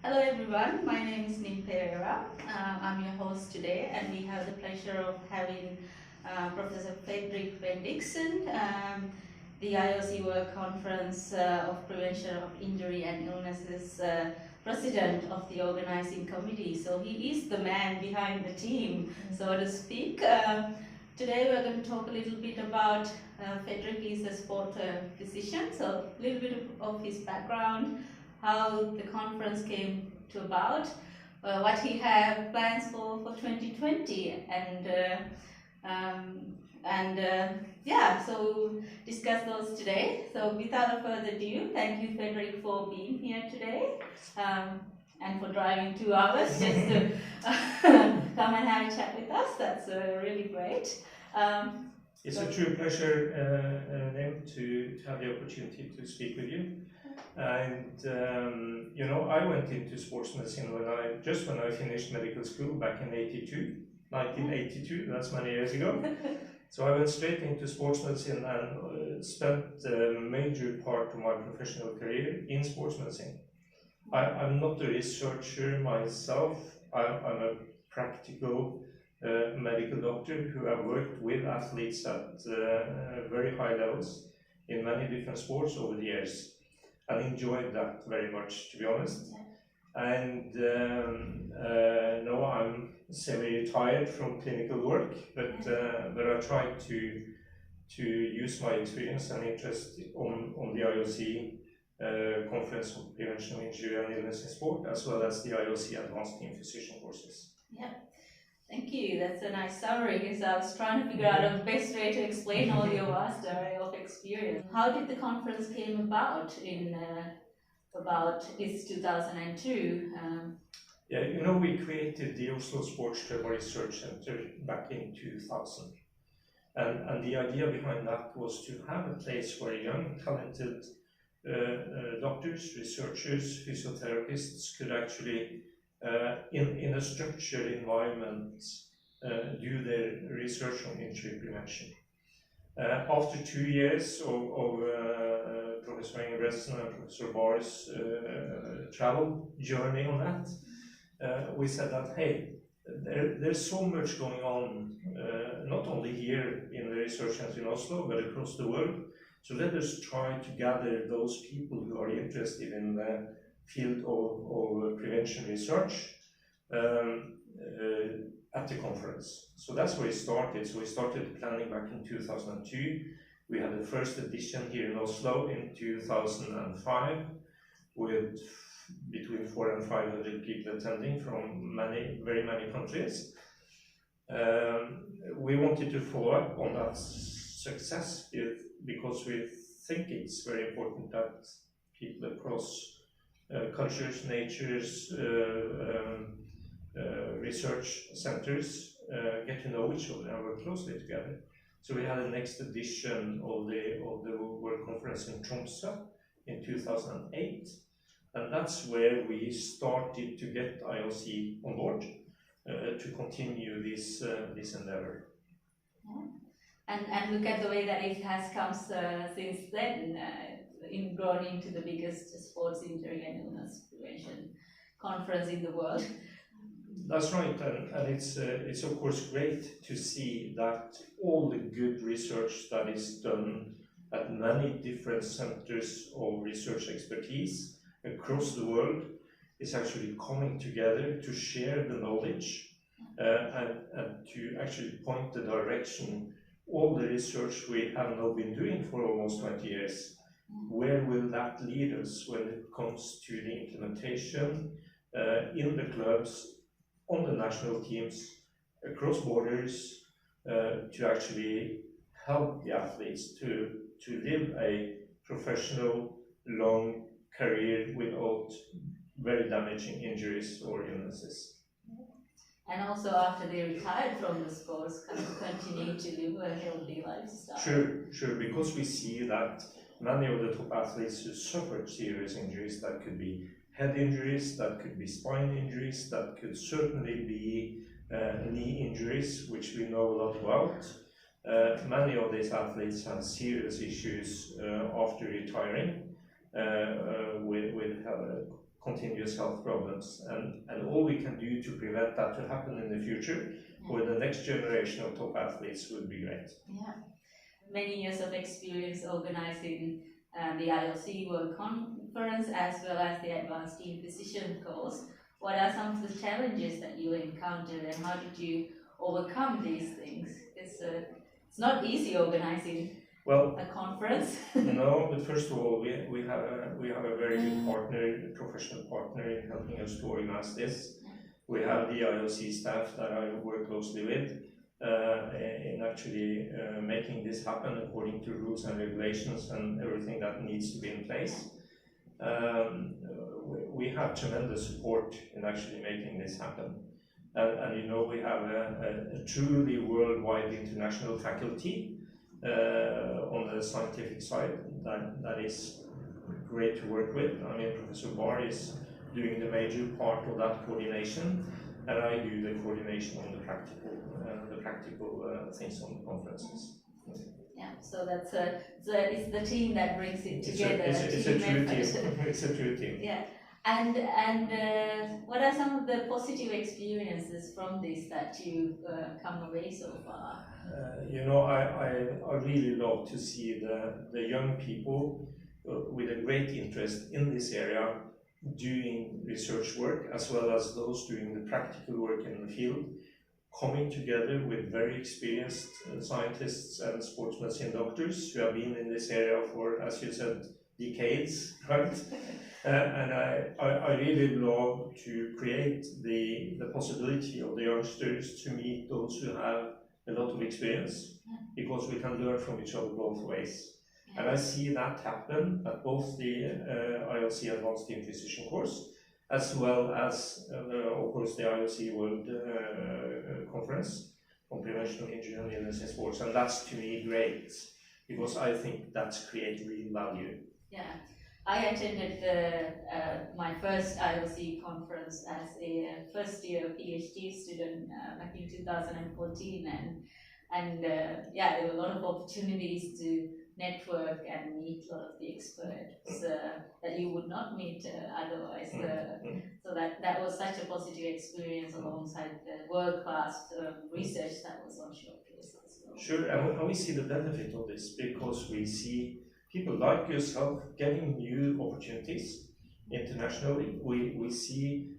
Hello everyone, my name is Nim Pereira. I'm your host today, and we have the pleasure of having Professor Fredrik Bendiksen, the IOC World Conference of Prevention of Injury and Illnesses president of the organizing committee. So he is the man behind the team, so to speak. Today we're going to talk a little bit about Fredrik is a sport physician, so a little bit of his background, how the conference came to about, what he have plans for 2020, and so discuss those today. So without further ado, thank you, Fredrik, for being here today, and for driving 2 hours just to come and have a chat with us. That's really great. It's a true pleasure, Nim, to have the opportunity to speak with you. And I went into sports medicine when I finished medical school back in 1982. That's many years ago. So I went straight into sports medicine and spent a major part of my professional career in sports medicine. I'm not a researcher myself. I'm a practical medical doctor who have worked with athletes at very high levels in many different sports over the years, and enjoyed that very much, to be honest. And now I'm semi-retired from clinical work, but I try to use my experience and interest on the IOC Conference on Prevention of Injury and Illness in Sport, as well as the IOC Advanced Team Physician courses. Yeah. Thank you. That's a nice summary, because I was trying to figure out the best way to explain all your vast array of experience. How did the conference came about in it's 2002? We created the Oslo Sports Trauma Research Center back in 2000. And the idea behind that was to have a place where young, talented doctors, researchers, physiotherapists could actually in a structured environment, do their research on injury prevention. After 2 years of Professor Ingebretsen and Professor Barr's travel journey on that, we said that, hey, there's so much going on, not only here in the research center in Oslo, but across the world. So let us try to gather those people who are interested in the field of prevention research at the conference. So that's where it started. So we started planning back in 2002. We had the first edition here in Oslo in 2005 with between 400 and 500 people attending from very many countries. We wanted to follow up on that success because we think it's very important that people across cultures, natures, research centers get to know each other and work closely together. So we had the next edition of the World Conference in Tromsø in 2008, and that's where we started to get IOC on board to continue this endeavor. Yeah. And look at the way that it has come since then. Grown into the biggest sports injury and illness prevention conference in the world. That's right, and it's of course great to see that all the good research that is done at many different centers of research expertise across the world is actually coming together to share the knowledge and to actually point the direction. All the research we have now been doing for almost 20 years. Where will that lead us when it comes to the implementation in the clubs, on the national teams, across borders, to actually help the athletes to live a professional, long career without very damaging injuries or illnesses. And also after they retired from the sports, continue to live a healthy lifestyle. Sure, because we see that many of the top athletes who suffered serious injuries, that could be head injuries, that could be spine injuries, that could certainly be knee injuries, which we know a lot about. Many of these athletes have serious issues after retiring with continuous health problems, and all we can do to prevent that to happen in the future with the next generation of top athletes would be great. Yeah, many years of experience organizing the IOC World Conference as well as the Advanced Team Physician course. What are some of the challenges that you encountered, and how did you overcome these things? It's not easy organizing a conference. No, but first of all, we have a very good partner, professional partner in helping us to organize this. We have the IOC staff that I work closely with in actually making this happen according to rules and regulations and everything that needs to be in place. We have tremendous support in actually making this happen. And you know, we have a truly worldwide international faculty on the scientific side that is great to work with. I mean, Professor Barr is doing the major part of that coordination, and I do the coordination on the practical things on the conferences. Yeah, so it's the team that brings it together. It's a true team. It's a true team. Yeah, and what are some of the positive experiences from this that you've come away so far? You know, I really love to see the young people with a great interest in this area doing research work, as well as those doing the practical work in the field, coming together with very experienced scientists and sports medicine doctors who have been in this area for, as you said, decades, right? And I really love to create the possibility of the youngsters to meet those who have a lot of experience, because we can learn from each other both ways. And I see that happen at both the IOC Advanced Team Physician course, as well as, of course, the IOC World Conference on Prevention of Injury and Illness in Sports. And that's, to me, great, because I think that's creating real value. Yeah, I attended my first IOC conference as a first-year PhD student back in 2014, and yeah, there were a lot of opportunities to network and meet a lot of the experts that you would not meet otherwise. So that was such a positive experience alongside the world-class research that was on showcase as well. Sure, and we see the benefit of this because we see people like yourself getting new opportunities internationally. We see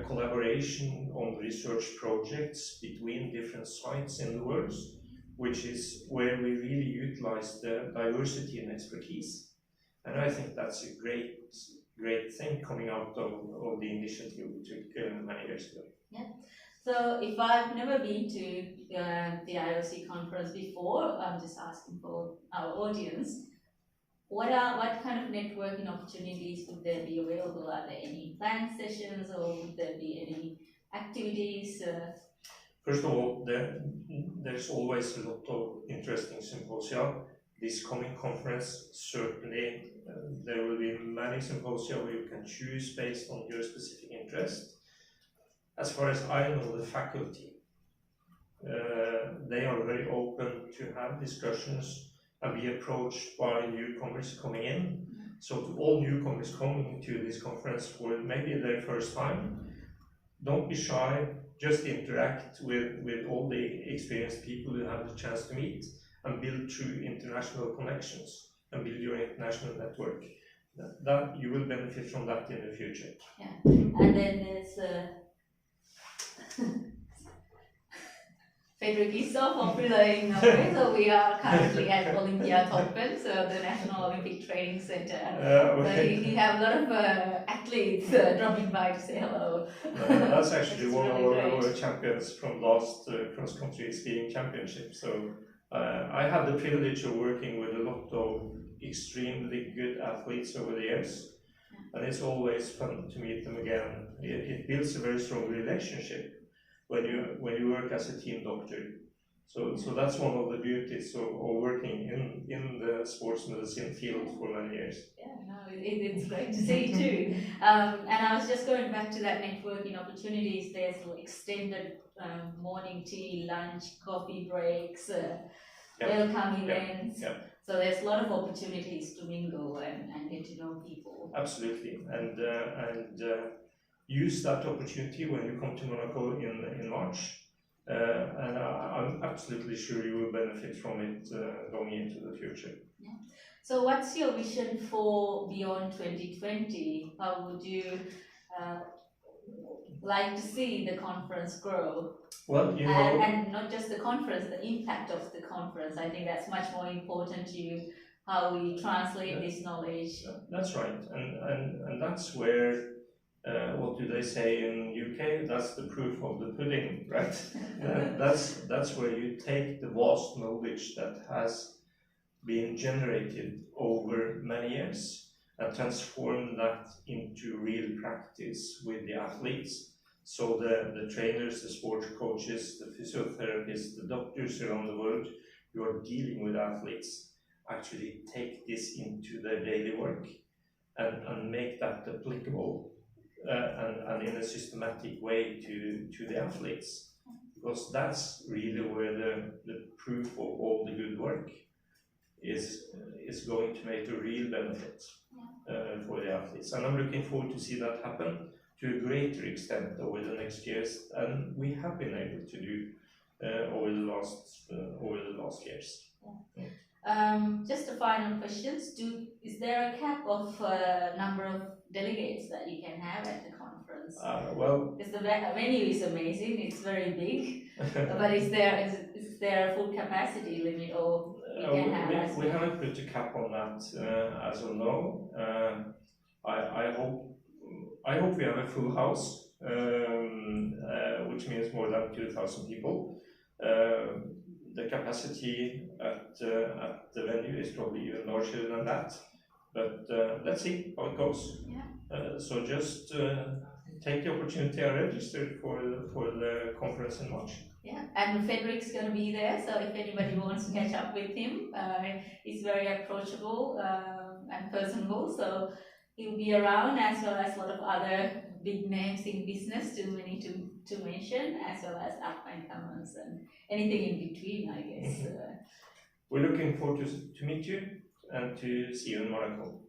collaboration on research projects between different sites in the world, which is where we really utilize the diversity and expertise. And I think that's a great thing coming out of the initiative we took many years ago. Yeah. So if I've never been to the IOC conference before, I'm just asking for our audience, what kind of networking opportunities would there be available? Are there any planned sessions, or would there be any activities? First of all, there's always a lot of interesting symposia. This coming conference, certainly, there will be many symposia where you can choose based on your specific interest. As far as I know, the faculty, they are very open to have discussions and be approached by newcomers coming in. So to all newcomers coming to this conference for maybe their first time, don't be shy. Just interact with all the experienced people you have the chance to meet and build true international connections and build your international network. That you will benefit from that in the future. Yeah, and then there's Fredrik is so popular in Norway, so we are currently at Olympiatoppen, so the National Olympic Training Center. Okay. So you have a lot of athletes dropping by to say hello. That's actually one really of our champions from last cross-country skiing championship. So I had the privilege of working with a lot of extremely good athletes over the years, and it's always fun to meet them again. It builds a very strong relationship when you work as a team doctor. So that's one of the beauties of working in the sports medicine field for many years. Yeah, no, it's great to see too. And I was just going back to that networking opportunities. There's extended morning tea, lunch, coffee breaks, welcome events. So there's a lot of opportunities to mingle and get to know people. Absolutely, and use that opportunity when you come to Monaco in March. And I'm absolutely sure you will benefit from it going into the future. Yeah. So what's your vision for beyond 2020? How would you like to see the conference grow? Well, you know, and not just the conference, the impact of the conference. I think that's much more important to you, how we translate this knowledge. That's right, and that's where, what do they say in UK? That's the proof of the pudding, right? That's where you take the vast knowledge that has been generated over many years and transform that into real practice with the athletes. So the trainers, the sports coaches, the physiotherapists, the doctors around the world who are dealing with athletes actually take this into their daily work and make that applicable and in a systematic way to the athletes. Because that's really where the proof of all the good work is going to make a real benefit for the athletes. And I'm looking forward to see that happen to a greater extent over the next years, and we have been able to do over the last years. Just a final question: is there a cap of number of delegates that you can have at the conference? Well, because the venue is amazing; it's very big. But is there a full capacity limit, or we haven't put a cap on that as of now. I hope we have a full house, which means more than 2,000 people. The capacity at the venue is probably even larger than that, but let's see how it goes. Yeah. So just take the opportunity. I registered for the conference in March. Yeah, and Fredrik's going to be there, so if anybody wants to catch up with him, he's very approachable and personable, so he'll be around, as well as a lot of other big names in business, too many to mention, as well as up-and-comers and anything in between, I guess. We're looking forward to meet you and to see you in Monaco.